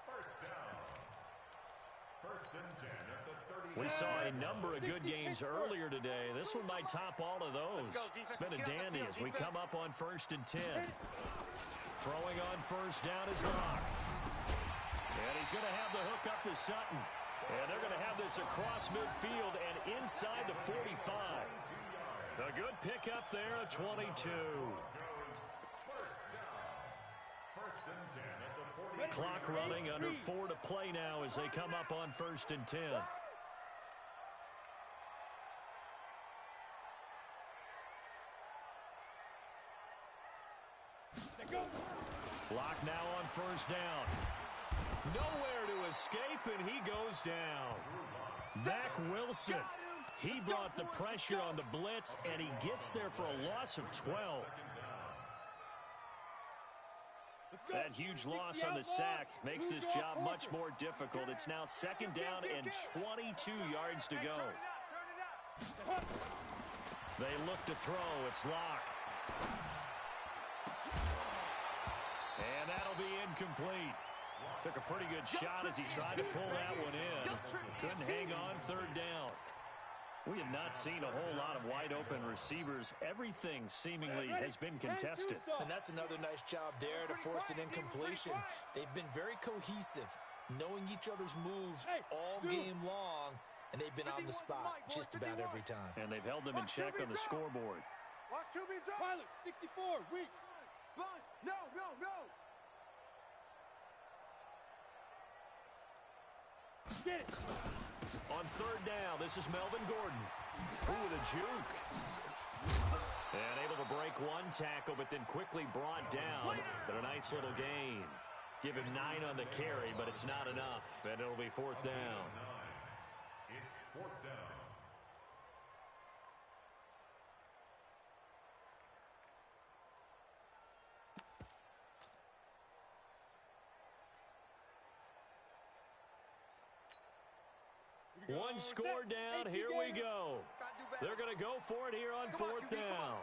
first down. First and 10 at the 30. We saw a number of good games earlier today. This one might top all of those. It's been a dandy as we come up on first and 10. Throwing on first down is Locke. And he's going to have the hook up to Sutton. And they're going to have this across midfield and inside the 45. A good pickup there at 22. Clock running, under 4 to play now as they come up on first and 10. Locke now on first down. Nowhere to escape, and he goes down. Mack Wilson. He brought the pressure on the blitz, and he gets there for a loss of 12. That huge loss on the sack makes this job much more difficult. It's now second down and 22 yards to go. They look to throw. It's Locke. And that'll be incomplete. Took a pretty good shot as he tried to pull that one in. Couldn't hang on third down. We have not seen a whole lot of wide-open receivers. Everything seemingly has been contested. And that's another nice job there to force an incompletion. They've been very cohesive, knowing each other's moves all game long, and they've been on the spot just about every time. And they've held them in check on the scoreboard. Watch QB drop. Pilot, 64, weak. Sponge, no. Get it. On third down, this is Melvin Gordon. Ooh, with a juke. And able to break one tackle, but then quickly brought down. But a nice little gain. Give him 9 on the carry, but it's not enough. And it'll be fourth down. It's fourth down. One score down. Here we go. They're going to go for it here on fourth down.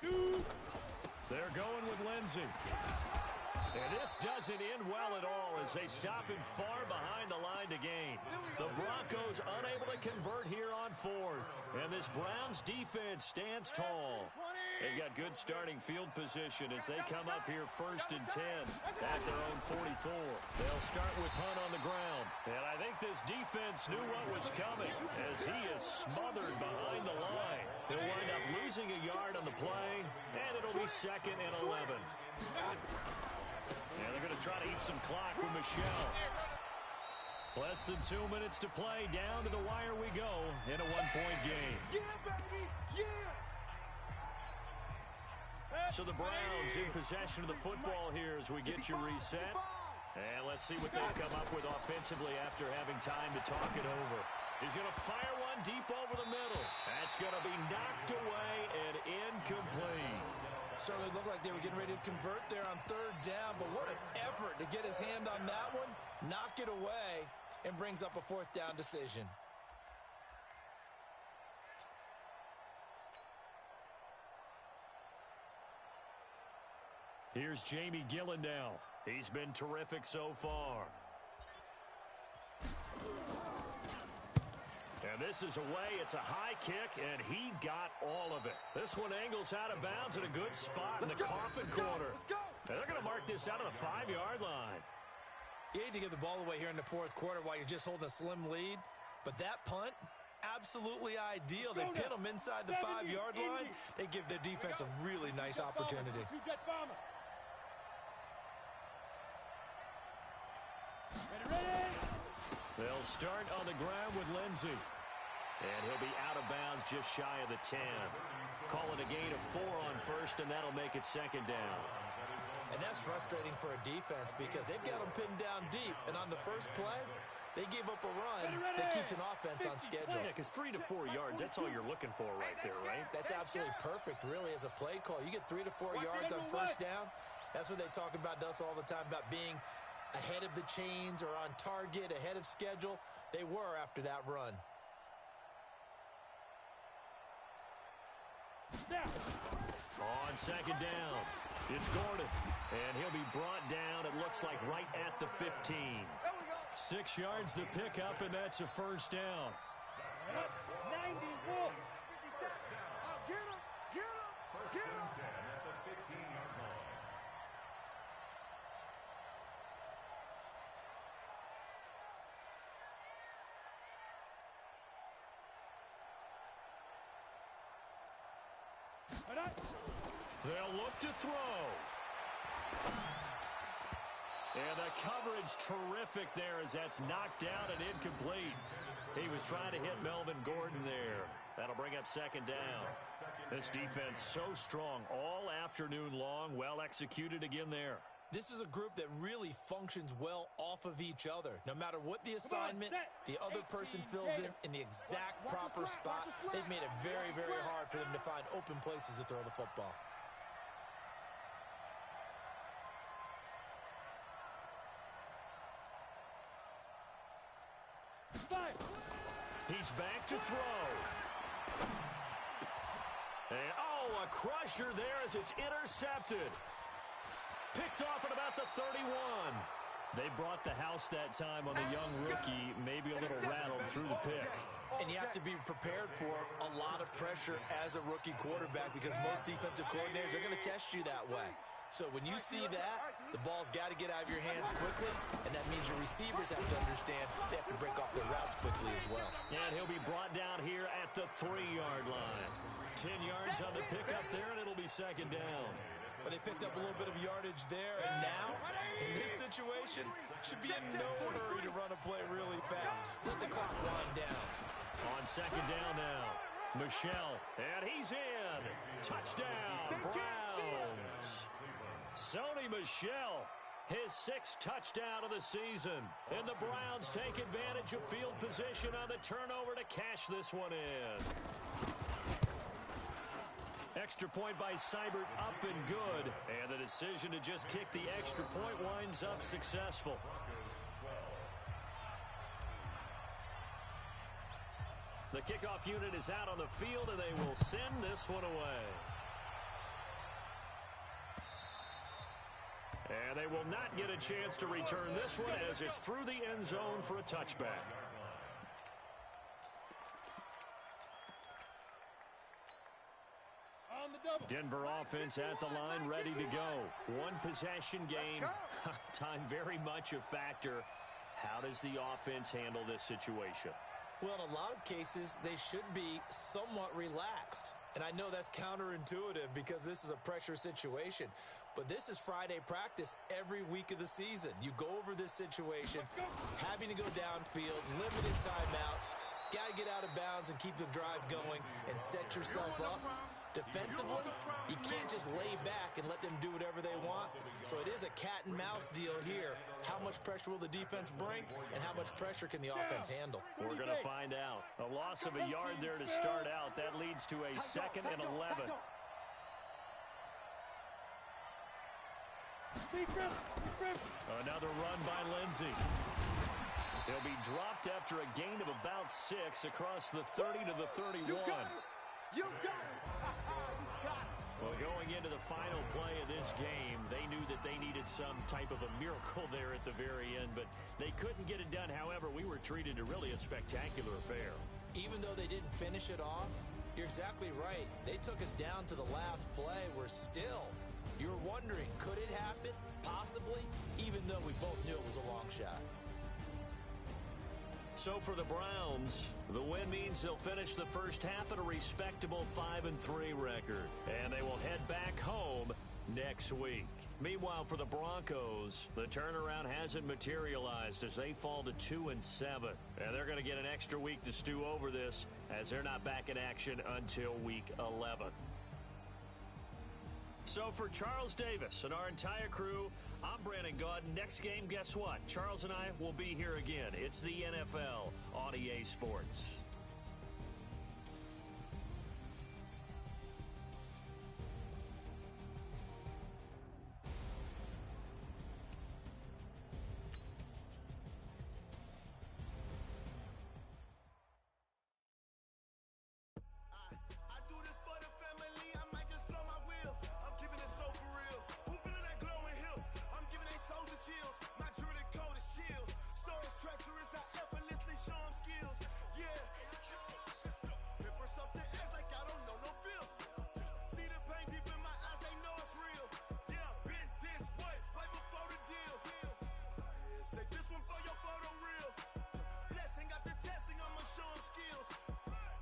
Kill. They're going with Lindsey. And this doesn't end well at all as they stop him far behind the line to gain. The Broncos unable to convert here on fourth. And this Browns defense stands tall. They've got good starting field position as they come up here first and 10 at their own 44. They'll start with Hunt on the ground. And I think this defense knew what was coming as he is smothered behind the line. He'll wind up losing a yard on the play, and it'll be second and 11. And they're going to try to eat some clock with Michelle. Less than 2 minutes to play. Down to the wire we go in a one-point game. Yeah, baby. Yeah. So the Browns in possession of the football here as we get you reset. And let's see what they come up with offensively after having time to talk it over. He's going to fire one deep over the middle. That's going to be knocked away and incomplete. Certainly looked like they were getting ready to convert there on third down, but what an effort to get his hand on that one, knock it away, and brings up a fourth down decision. Here's Jamie Gillandale. He's been terrific so far. And this is away. It's a high kick, and he got all of it. This one angles out of bounds in a good spot in the coffin corner. And they're going to mark this out of the 5-yard line. You hate to give the ball away here in the fourth quarter while you're just holding a slim lead, but that punt, absolutely ideal. They pin them inside the 5-yard line. They give their defense a really nice opportunity. They'll start on the ground with Lindsey. And he'll be out of bounds just shy of the 10. Call it a gain of 4 on first, and that'll make it second down. And that's frustrating for a defense because they've got them pinned down deep. And on the first play, they gave up a run that keeps an offense on schedule. Yeah, because 3 to 4 yards, that's all you're looking for right there, right? That's absolutely perfect, really, as a play call. You get 3 to 4 yards on first down. That's what they talk about us all the time, about being ahead of the chains or on target, ahead of schedule. They were after that run. On second down, it's Gordon, and he'll be brought down, it looks like, right at the 15. 6 yards the pickup, and that's a first down. 90 Wolves. 57. Get him. Get him. First Get and him. 10 at the 15-yard line. They'll look to throw. And the coverage terrific there as that's knocked out and incomplete. He was trying to hit Melvin Gordon there. That'll bring up second down. This defense so strong all afternoon long. Well executed again there. This is a group that really functions well off of each other. No matter what the assignment, the other person fills in the exact proper spot. They've made it very, very hard for them to find open places to throw the football. He's back to throw. And, a crusher there as it's intercepted. Picked off at about the 31. They brought the house that time on the young rookie, maybe a little rattled through the pick. And you have to be prepared for a lot of pressure as a rookie quarterback because most defensive coordinators are going to test you that way. So when you see that, the ball's got to get out of your hands quickly, and that means your receivers have to understand they have to break off their routes quickly as well. And he'll be brought down here at the 3-yard line. 10 yards on the pickup there, and it'll be second down. But they picked up a little bit of yardage there, and now, in this situation, should be in no hurry to run a play really fast. Let the clock wind down. On second down now, Michel, and he's in. Touchdown, Browns. Sony Michel, his 6th touchdown of the season. And the Browns take advantage of field position on the turnover to cash this one in. Extra point by Seibert up and good. And the decision to just kick the extra point winds up successful. The kickoff unit is out on the field, and they will send this one away. And they will not get a chance to return this one as it's through the end zone for a touchback. Denver offense at the line, ready to go. One possession game. Time very much a factor. How does the offense handle this situation? Well, in a lot of cases, they should be somewhat relaxed. And I know that's counterintuitive because this is a pressure situation. But this is Friday practice every week of the season. You go over this situation, having to go downfield, limited timeouts, got to get out of bounds and keep the drive going and set yourself up. Defensively, you can't just lay back and let them do whatever they want. So it is a cat and mouse deal here. How much pressure will the defense bring, and how much pressure can the offense handle? We're going to find out. A loss of a yard there to start out. That leads to a 2nd and 11. Another run by Lindsey. He'll be dropped after a gain of about 6 across the 30 to the 31. You got it. Well, going into the final play of this game, they knew that they needed some type of a miracle there at the very end, but they couldn't get it done. However, we were treated to really a spectacular affair. Even though they didn't finish it off, you're exactly right. They took us down to the last play. You're wondering, could it happen? Possibly, even though we both knew it was a long shot. So for the Browns, the win means they'll finish the first half at a respectable 5-3 record. And they will head back home next week. Meanwhile, for the Broncos, the turnaround hasn't materialized as they fall to 2-7. And they're going to get an extra week to stew over this as they're not back in action until week 11. So for Charles Davis and our entire crew, I'm Brandon Gaudin. Next game, guess what? Charles and I will be here again. It's the NFL on EA Sports. I do this for the family. this one for your photo reel. Blessing after testing, I'ma show them skills.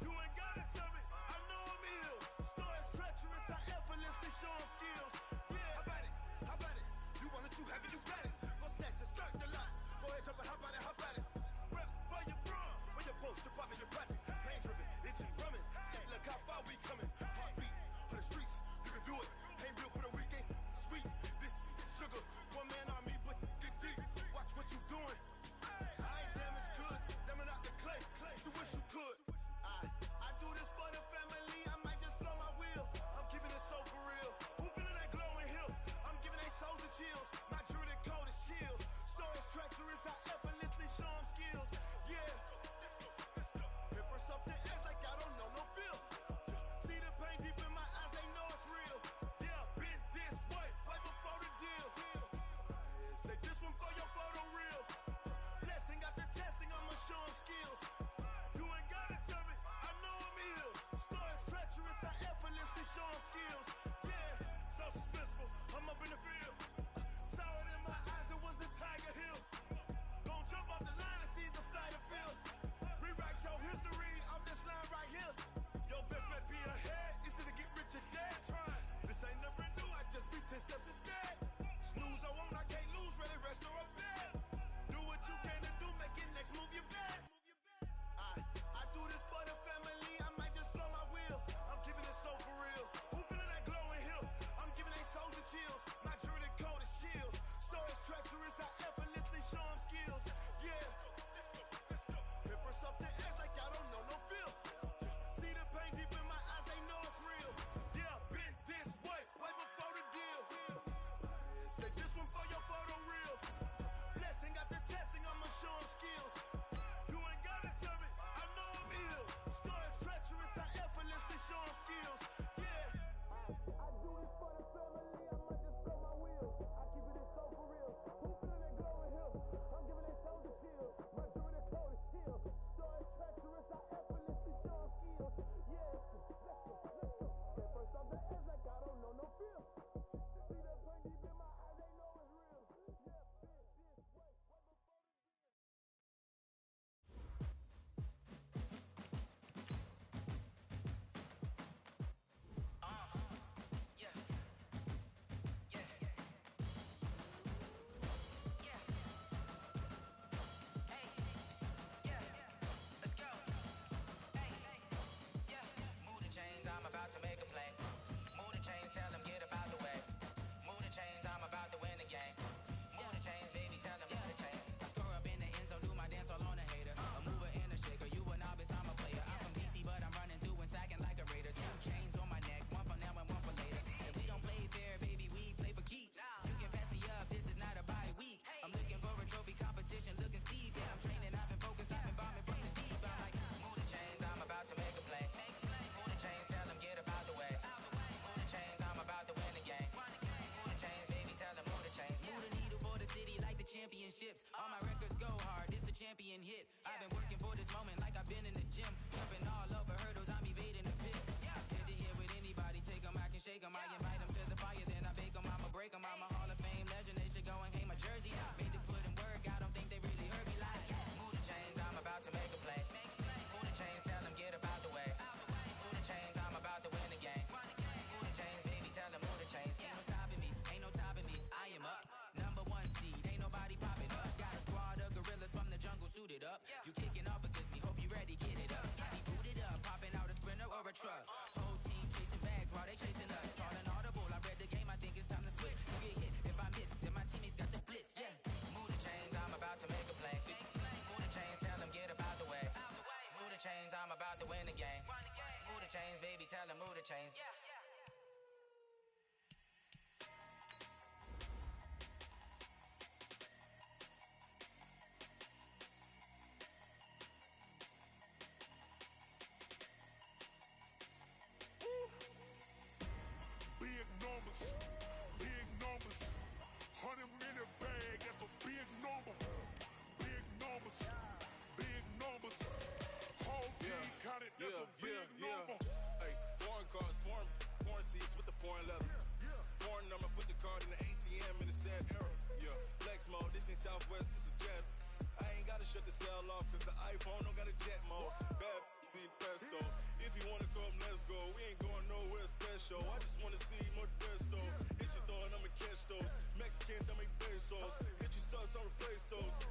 You ain't gotta tell me, I know I'm ill. Story's treacherous, I effortlessly show them skills. Yeah, how about it? How about it? You want it, you have it, you got it. Go snatch it, skirt the lot. Go ahead, jump it, how about it? How about it? Rep for your brum, when you're supposed to pop in your projects. Pain driven, itching, drumming. Hey, look how far we coming. Heartbeat on the streets, you can do it. Ain't built for the weekend. Sweet, this sugar, one man army, but get deep. Watch what you doing. I ain't damaged goods, damn it out the clay. You wish you could. I do this for the family. I might just blow my wheel. I'm keeping it so for real. Who feeling that glowing hill? I'm giving they souls the chills. My druid code is chill. Stories treacherous, I effortlessly show them skills. Yeah. Paper stuff the edge like I don't know no feel. See the pain deep in my eyes, they know it's real. Yeah, been this way, right before the deal. Say this one for your photo reel. Blessing after testing, I'ma show them skills. You ain't gotta tell me, I know I'm ill. Stories treacherous, I effortlessly show them skills. Yeah, so suspenseful, I'm up in the field. Saw it in my eyes, it was the Tiger Hill. Gon' jump off the line and see the flight of field. Rewrite your history off this line right here. Your best bet be ahead, it's to get rich or dead trying. This ain't never new, I just be 10 steps instead. Snooze I won't, I can't lose, ready, rest or a bed. Do what you can to do, make it next move your best. I do this for the family, I might just blow my wheel. I'm keeping it so for real. Who feeling that glowing hill? I'm giving they souls the chills. My druid code is chill. Stories treacherous, I effortlessly show them skills. Yeah. Paper stuff the edge like I don't know no feel. See the pain deep in my eyes, they know it's real. Yeah, been this way, way before the deal. Say this one for your photo reel. Blessing after testing, I'ma show them skills. You ain't gotta tell me, I know I'm ill. Stories treacherous, I effortlessly show them skills. Yeah. I do this for the family, I might just blow my wheel. I keep it so for real. Who feeling that glowing hill? I'm giving they souls the chills. My druid code is chill. Stories treacherous, I effortlessly show them skills. Yeah, let's go. Paper off the edge like I don't know no feel. See the pain deep in my eyes, they know it's real. Yeah, been this way, way before the deal. Move the chains, I'm about to make a play. Move the chains, tell them get about the way. Move the chains, I'm about to win the game. Move the chains, baby, tell them move the chains. I score up in the end zone, do my dance all on a hater. A mover and a shaker, you a novice, I'm a player. I'm from DC, but I'm running through and sacking like a raider. 2 chains on my neck, one for now and one for later. And we don't play fair, baby, we play for keeps. You can pass me up, this is not a bye week. I'm looking for a trophy competition, looking steep. Yeah, I'm training, I've been focused, I've been bombing from the deep. I'm like, move the chains, I'm about to make a play. Move the chains, tell them get about the way. Move the chains, I'm about to win the game. Move the chains, baby, tell them move the chains. Move the needle for the city like the championships. All my records go hard, this a champion hit. I've been working for this moment like I've been in the gym. Jumping all over hurdles, I'm evading the pit. Head to head with anybody, take them, I can shake them. I invite them to the fire, then I bake them, I'ma break them. I'm a Hall of Fame legend, they should go and hang my jersey. Made to put in work, I don't think they really heard me like. Move the chains, I'm about to make a play. Move the chains, tell them get about the way. Move the chains, I'm about to win the game. Move the chains, baby, tell them move the chains. Ain't no stopping me, ain't no topping me. I am up, number 1 seed, ain't nobody popping up. Got a squad of gorillas from the jungle suited up. You kicking off against me, hope you ready, get it up. I be booted up, popping out a sprinter or a truck. Whole team chasing bags while they chasing us. Calling audible, I read the game, I think it's time to switch. You get hit, if I miss, then my teammates got the blitz. Yeah, move the chains, I'm about to make a play. Move the chains, tell them get about the way. Move the chains, I'm about to win the game. Move the chains, baby, tell them move the chains. Big numbers, 100 minute bag, that's a big number. Big numbers, whole team counted, that's a big number. Hey, foreign cars, foreign seats with the foreign leather. Foreign number, put the card in the ATM in the sad era. Yeah, flex mode, this ain't Southwest, this a jet. you wanna come, let's go. We ain't going nowhere special. I just wanna see more Modesto. Hit your throw and I'ma catch those. Mexican, that make pesos. Hit your sus, I'll replace those.